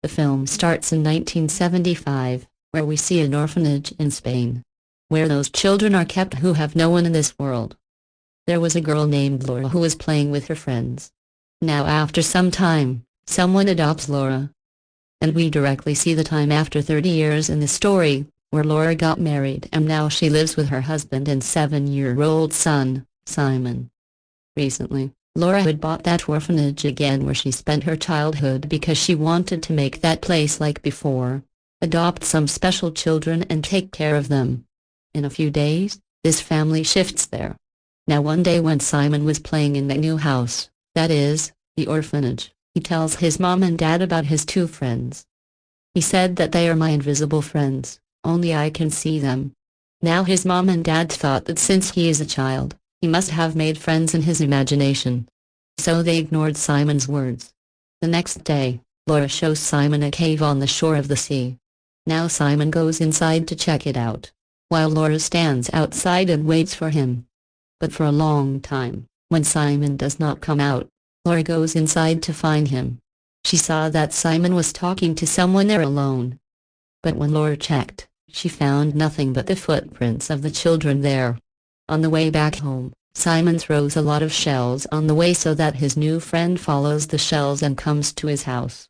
The film starts in 1975, where we see an orphanage in Spain, where those children are kept who have no one in this world. There was a girl named Laura who was playing with her friends. Now after some time, someone adopts Laura. And we directly see the time after 30 years in the story, where Laura got married and now she lives with her husband and 7-year-old son, Simon. Recently, Laura had bought that orphanage again where she spent her childhood because she wanted to make that place like before, adopt some special children and take care of them. In a few days, this family shifts there. Now one day when Simon was playing in the new house, that is, the orphanage, he tells his mom and dad about his 2 friends. He said that they are my invisible friends, only I can see them. Now his mom and dad thought that since he is a child, he must have made friends in his imagination. So they ignored Simon's words. The next day, Laura shows Simon a cave on the shore of the sea. Now Simon goes inside to check it out, while Laura stands outside and waits for him. But for a long time, when Simon does not come out, Laura goes inside to find him. She saw that Simon was talking to someone there alone. But when Laura checked, she found nothing but the footprints of the children there. On the way back home, Simon throws a lot of shells on the way so that his new friend follows the shells and comes to his house.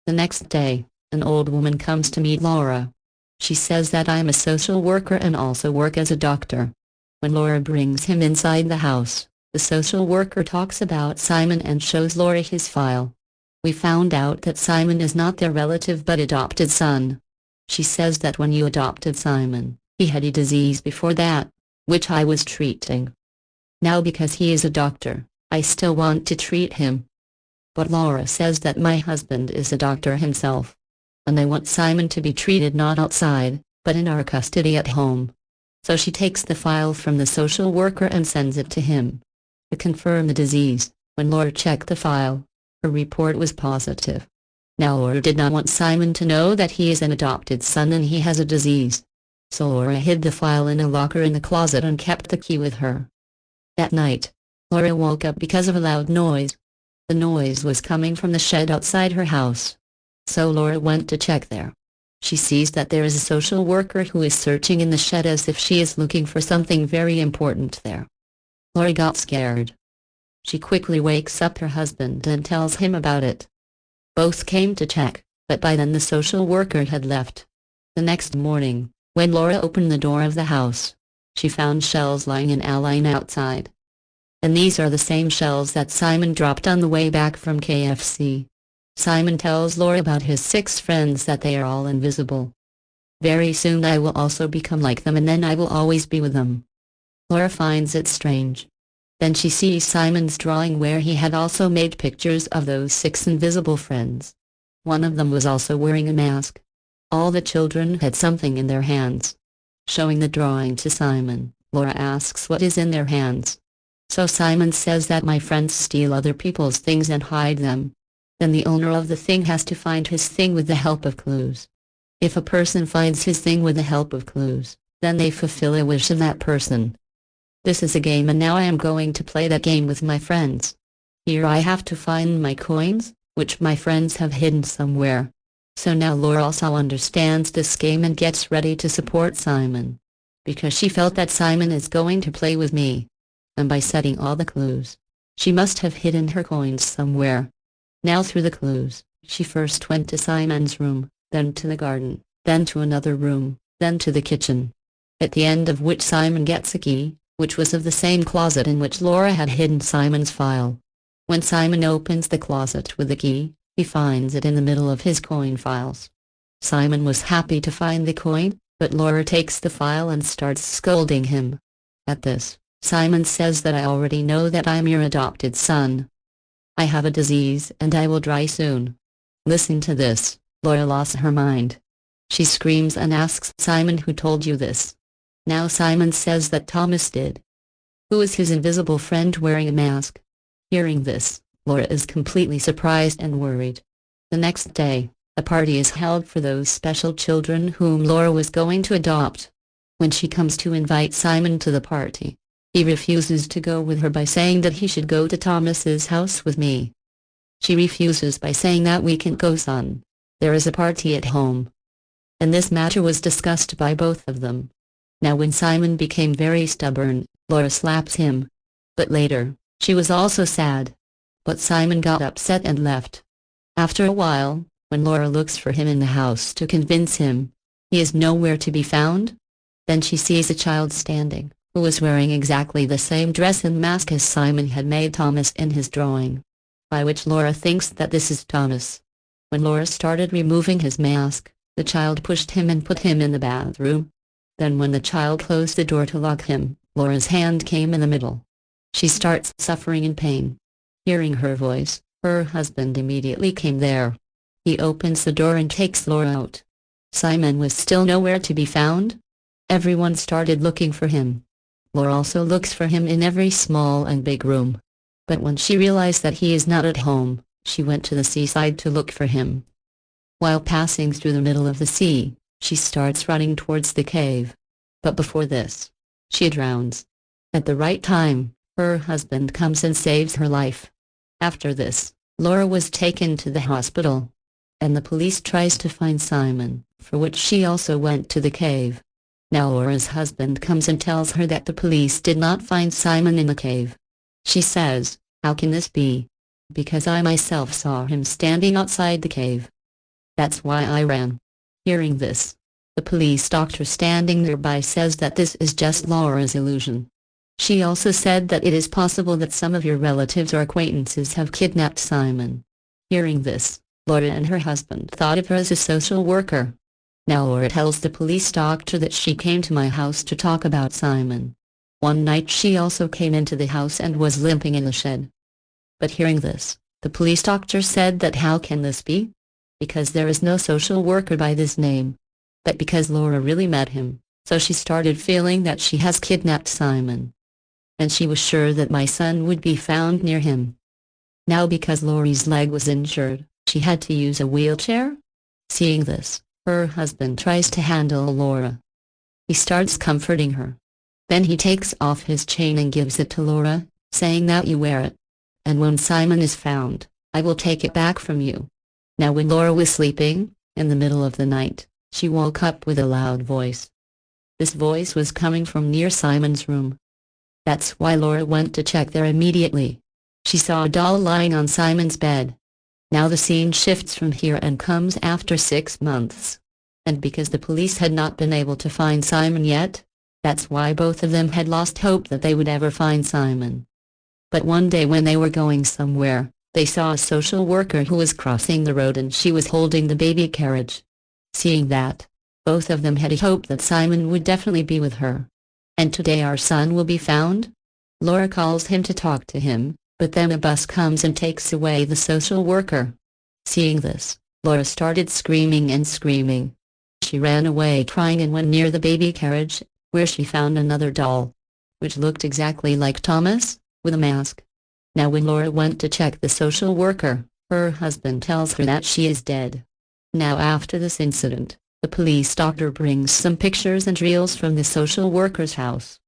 The next day, an old woman comes to meet Laura. She says that I'm a social worker and also work as a doctor. When Laura brings him inside the house, the social worker talks about Simon and shows Laura his file. We found out that Simon is not their relative but adopted son. She says that when you adopted Simon, he had a disease before that, which I was treating. Now because he is a doctor, I still want to treat him. But Laura says that my husband is a doctor himself. And I want Simon to be treated not outside, but in our custody at home. So she takes the file from the social worker and sends it to him. To confirm the disease, when Laura checked the file, her report was positive. Now Laura did not want Simon to know that he is an adopted son and he has a disease. So Laura hid the file in a locker in the closet and kept the key with her. That night, Laura woke up because of a loud noise. The noise was coming from the shed outside her house. So Laura went to check there. She sees that there is a social worker who is searching in the shed as if she is looking for something very important there. Laura got scared. She quickly wakes up her husband and tells him about it. Both came to check, but by then the social worker had left. The next morning, when Laura opened the door of the house, she found shells lying in a line outside. And these are the same shells that Simon dropped on the way back from KFC. Simon tells Laura about his 6 friends that they are all invisible. Very soon I will also become like them and then I will always be with them. Laura finds it strange. Then she sees Simon's drawing where he had also made pictures of those 6 invisible friends. One of them was also wearing a mask. All the children had something in their hands. Showing the drawing to Simon, Laura asks what is in their hands. So Simon says that my friends steal other people's things and hide them. Then the owner of the thing has to find his thing with the help of clues. If a person finds his thing with the help of clues, then they fulfill a wish of that person. This is a game and now I am going to play that game with my friends. Here I have to find my coins, which my friends have hidden somewhere. So now Laura also understands this game and gets ready to support Simon. Because she felt that Simon is going to play with me. And by setting all the clues, she must have hidden her coins somewhere. Now through the clues, she first went to Simon's room, then to the garden, then to another room, then to the kitchen. At the end of which Simon gets a key, which was of the same closet in which Laura had hidden Simon's file. When Simon opens the closet with the key, he finds it in the middle of his coin files. Simon was happy to find the coin, but Laura takes the file and starts scolding him. At this, Simon says that I already know that I'm your adopted son. I have a disease and I will die soon. Listening to this, Laura lost her mind. She screams and asks Simon who told you this. Now Simon says that Thomas did. Who is his invisible friend wearing a mask? Hearing this, Laura is completely surprised and worried. The next day, a party is held for those special children whom Laura was going to adopt. When she comes to invite Simon to the party, he refuses to go with her by saying that he should go to Thomas's house with me. She refuses by saying that we can't go, son. There is a party at home. And this matter was discussed by both of them. Now when Simon became very stubborn, Laura slaps him. But later, she was also sad. But Simon got upset and left. After a while, when Laura looks for him in the house to convince him, he is nowhere to be found. Then she sees a child standing, who was wearing exactly the same dress and mask as Simon had made Thomas in his drawing. By which Laura thinks that this is Thomas. When Laura started removing his mask, the child pushed him and put him in the bathroom. Then when the child closed the door to lock him, Laura's hand came in the middle. She starts suffering in pain. Hearing her voice, her husband immediately came there. He opens the door and takes Laura out. Simon was still nowhere to be found. Everyone started looking for him. Laura also looks for him in every small and big room. But when she realized that he is not at home, she went to the seaside to look for him. While passing through the middle of the sea, she starts running towards the cave. But before this, she drowns. At the right time, her husband comes and saves her life. After this, Laura was taken to the hospital. And the police tries to find Simon, for which she also went to the cave. Now Laura's husband comes and tells her that the police did not find Simon in the cave. She says, "How can this be? Because I myself saw him standing outside the cave. That's why I ran." Hearing this, the police doctor standing nearby says that this is just Laura's illusion. She also said that it is possible that some of your relatives or acquaintances have kidnapped Simon. Hearing this, Laura and her husband thought of her as a social worker. Now Laura tells the police doctor that she came to my house to talk about Simon. One night she also came into the house and was limping in the shed. But hearing this, the police doctor said that how can this be? Because there is no social worker by this name. But because Laura really met him, so she started feeling that she has kidnapped Simon. And she was sure that my son would be found near him. Now because Laurie's leg was injured, she had to use a wheelchair. Seeing this, her husband tries to handle Laura. He starts comforting her. Then he takes off his chain and gives it to Laura, saying that you wear it. And when Simon is found, I will take it back from you. Now when Laura was sleeping, in the middle of the night, she woke up with a loud voice. This voice was coming from near Simon's room. That's why Laura went to check there immediately. She saw a doll lying on Simon's bed. Now the scene shifts from here and comes after 6 months. And because the police had not been able to find Simon yet, that's why both of them had lost hope that they would ever find Simon. But one day when they were going somewhere, they saw a social worker who was crossing the road and she was holding the baby carriage. Seeing that, both of them had a hope that Simon would definitely be with her. And today our son will be found? Laura calls him to talk to him, but then a bus comes and takes away the social worker. Seeing this, Laura started screaming and screaming. She ran away crying and went near the baby carriage, where she found another doll, which looked exactly like Thomas, with a mask. Now when Laura went to check the social worker, her husband tells her that she is dead. Now after this incident, the police doctor brings some pictures and reels from the social worker's house,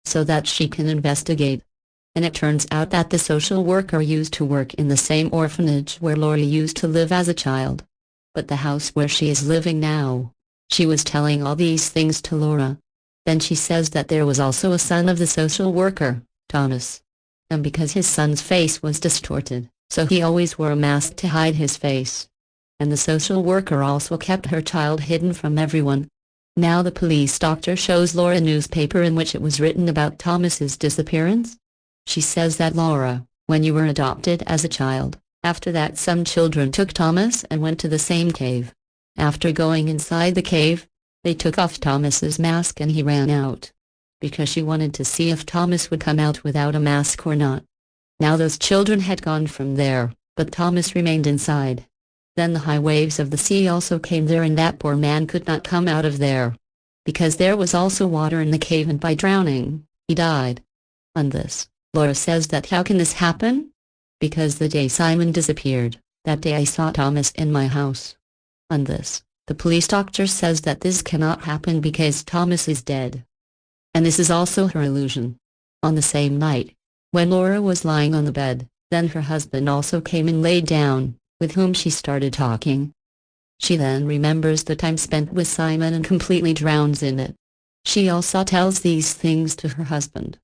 so that she can investigate. And it turns out that the social worker used to work in the same orphanage where Laura used to live as a child. But the house where she is living now. She was telling all these things to Laura. Then she says that there was also a son of the social worker, Thomas. And because his son's face was distorted, so he always wore a mask to hide his face. And the social worker also kept her child hidden from everyone. Now the police doctor shows Laura a newspaper in which it was written about Thomas's disappearance. She says that Laura, when you were adopted as a child, after that some children took Thomas and went to the same cave. After going inside the cave, they took off Thomas's mask and he ran out. Because she wanted to see if Thomas would come out without a mask or not. Now those children had gone from there, but Thomas remained inside. Then the high waves of the sea also came there and that poor man could not come out of there. Because there was also water in the cave and by drowning, he died. On this, Laura says that how can this happen? Because the day Simon disappeared, that day I saw Thomas in my house. On this, the police doctor says that this cannot happen because Thomas is dead. And this is also her illusion. On the same night, when Laura was lying on the bed, then her husband also came and laid down, with whom she started talking. She then remembers the time spent with Simon and completely drowns in it. She also tells these things to her husband.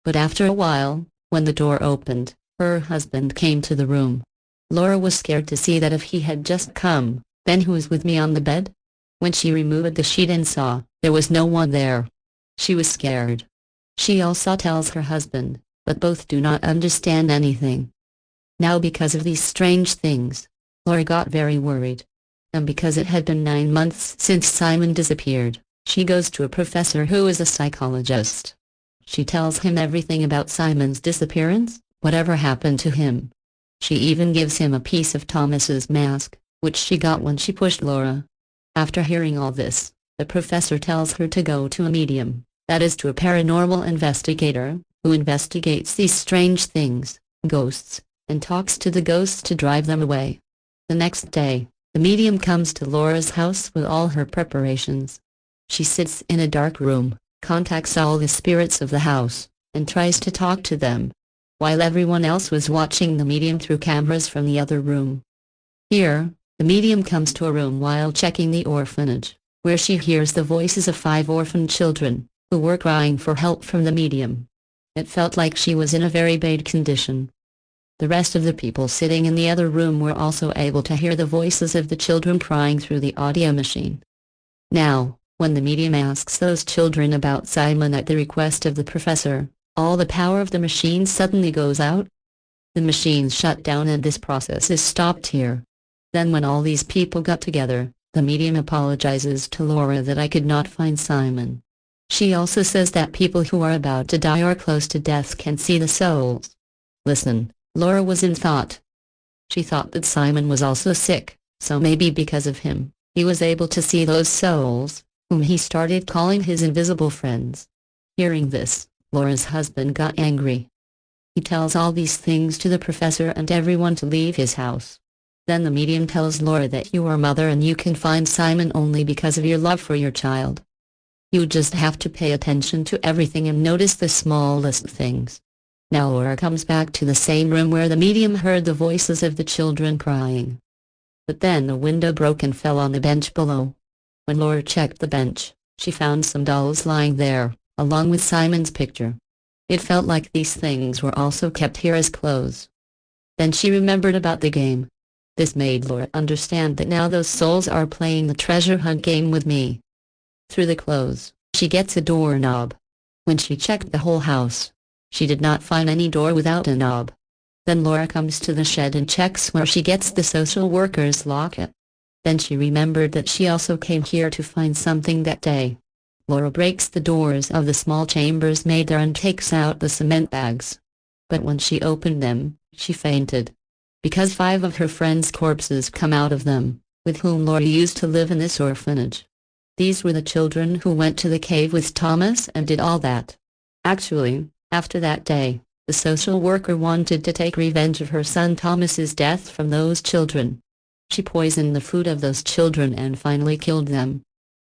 But after a while, when the door opened, her husband came to the room. Laura was scared to see that if he had just come, then who was with me on the bed? When she removed the sheet and saw, there was no one there. She was scared. She also tells her husband, but both do not understand anything. Now because of these strange things, Laura got very worried. And because it had been 9 months since Simon disappeared, she goes to a professor who is a psychologist. She tells him everything about Simon's disappearance, whatever happened to him. She even gives him a piece of Thomas's mask, which she got when she pushed Laura. After hearing all this, the professor tells her to go to a medium, that is to a paranormal investigator, who investigates these strange things, ghosts, and talks to the ghosts to drive them away. The next day, the medium comes to Laura's house with all her preparations. She sits in a dark room, contacts all the spirits of the house, and tries to talk to them, while everyone else was watching the medium through cameras from the other room. Here, the medium comes to a room while checking the orphanage, where she hears the voices of 5 orphaned children, who were crying for help from the medium. It felt like she was in a very bad condition. The rest of the people sitting in the other room were also able to hear the voices of the children crying through the audio machine. Now, when the medium asks those children about Simon at the request of the professor, all the power of the machine suddenly goes out. The machines shut down and this process is stopped here. Then when all these people got together, the medium apologizes to Laura that I could not find Simon. She also says that people who are about to die or close to death can see the souls. Listen, Laura was in thought. She thought that Simon was also sick, so maybe because of him, he was able to see those souls, whom he started calling his invisible friends. Hearing this, Laura's husband got angry. He tells all these things to the professor and everyone to leave his house. Then the medium tells Laura that you are mother and you can find Simon only because of your love for your child. You just have to pay attention to everything and notice the smallest things. Now Laura comes back to the same room where the medium heard the voices of the children crying. But then the window broke and fell on the bench below. When Laura checked the bench, she found some dolls lying there, along with Simon's picture. It felt like these things were also kept here as clothes. Then she remembered about the game. This made Laura understand that now those souls are playing the treasure hunt game with me. Through the clothes, she gets a doorknob. When she checked the whole house, she did not find any door without a knob. Then Laura comes to the shed and checks where she gets the social worker's locket. Then she remembered that she also came here to find something that day. Laura breaks the doors of the small chambers made there and takes out the cement bags. But when she opened them, she fainted. Because 5 of her friends' corpses come out of them, with whom Laura used to live in this orphanage. These were the children who went to the cave with Thomas and did all that. Actually, after that day, the social worker wanted to take revenge of her son Thomas's death from those children. She poisoned the food of those children and finally killed them.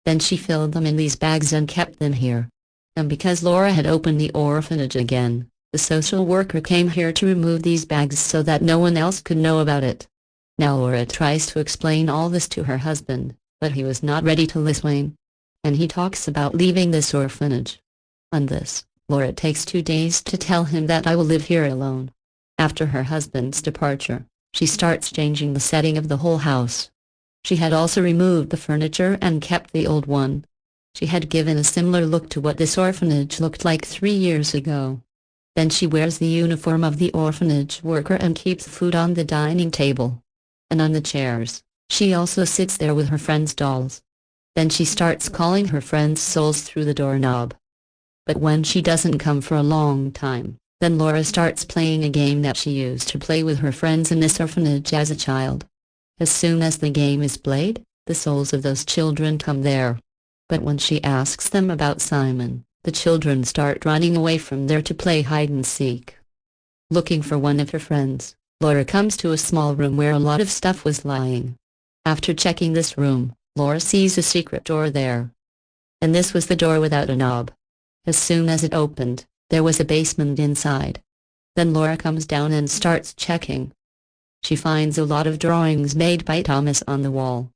Then she filled them in these bags and kept them here. And because Laura had opened the orphanage again, the social worker came here to remove these bags so that no one else could know about it. Now Laura tries to explain all this to her husband, but he was not ready to listen. And he talks about leaving this orphanage. On this, Laura takes 2 days to tell him that I will live here alone. After her husband's departure, she starts changing the setting of the whole house. She had also removed the furniture and kept the old one. She had given a similar look to what this orphanage looked like 3 years ago. Then she wears the uniform of the orphanage worker and keeps food on the dining table. And on the chairs, she also sits there with her friends' dolls. Then she starts calling her friends' souls through the doorknob. But when she doesn't come for a long time, then Laura starts playing a game that she used to play with her friends in this orphanage as a child. As soon as the game is played, the souls of those children come there. But when she asks them about Simon, the children start running away from there to play hide and seek. Looking for one of her friends, Laura comes to a small room where a lot of stuff was lying. After checking this room, Laura sees a secret door there. And this was the door without a knob. As soon as it opened, there was a basement inside. Then Laura comes down and starts checking. She finds a lot of drawings made by Thomas on the wall.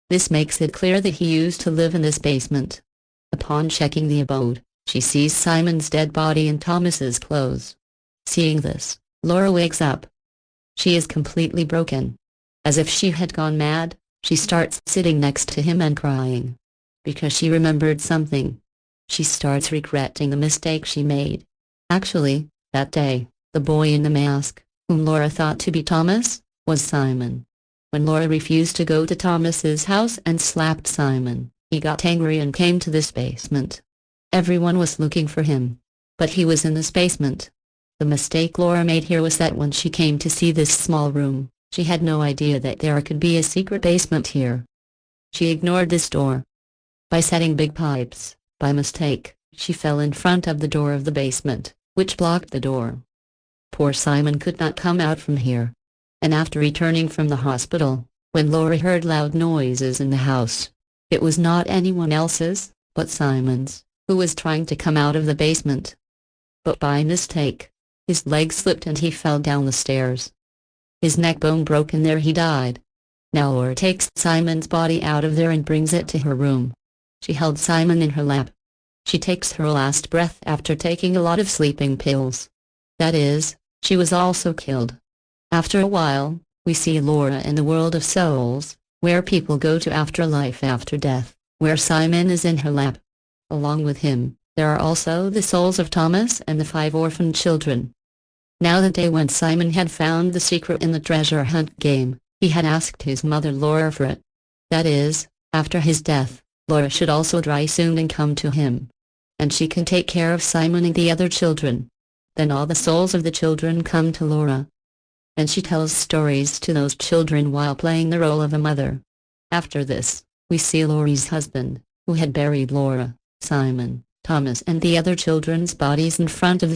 This makes it clear that he used to live in this basement. Upon checking the abode, she sees Simon's dead body in Thomas's clothes. Seeing this, Laura wakes up. She is completely broken. As if she had gone mad, she starts sitting next to him and crying. Because she remembered something. She starts regretting the mistake she made. Actually, that day, the boy in the mask, whom Laura thought to be Thomas, was Simon. When Laura refused to go to Thomas's house and slapped Simon, he got angry and came to this basement. Everyone was looking for him. But he was in this basement. The mistake Laura made here was that when she came to see this small room, she had no idea that there could be a secret basement here. She ignored this door. By setting big pipes, by mistake, she fell in front of the door of the basement, which blocked the door. Poor Simon could not come out from here. And after returning from the hospital, when Laura heard loud noises in the house, it was not anyone else's, but Simon's, who was trying to come out of the basement. But by mistake, his leg slipped and he fell down the stairs. His neck bone broke and there he died. Now Laura takes Simon's body out of there and brings it to her room. She held Simon in her lap. She takes her last breath after taking a lot of sleeping pills. That is, she was also killed. After a while, we see Laura in the world of souls, where people go to afterlife after death, where Simon is in her lap. Along with him, there are also the souls of Thomas and the 5 orphan children. Now the day when Simon had found the secret in the treasure hunt game, he had asked his mother Laura for it. That is, after his death, Laura should also die soon and come to him. And she can take care of Simon and the other children. Then all the souls of the children come to Laura. And she tells stories to those children while playing the role of a mother. After this, we see Laura's husband, who had buried Laura, Simon, Thomas and the other children's bodies in front of the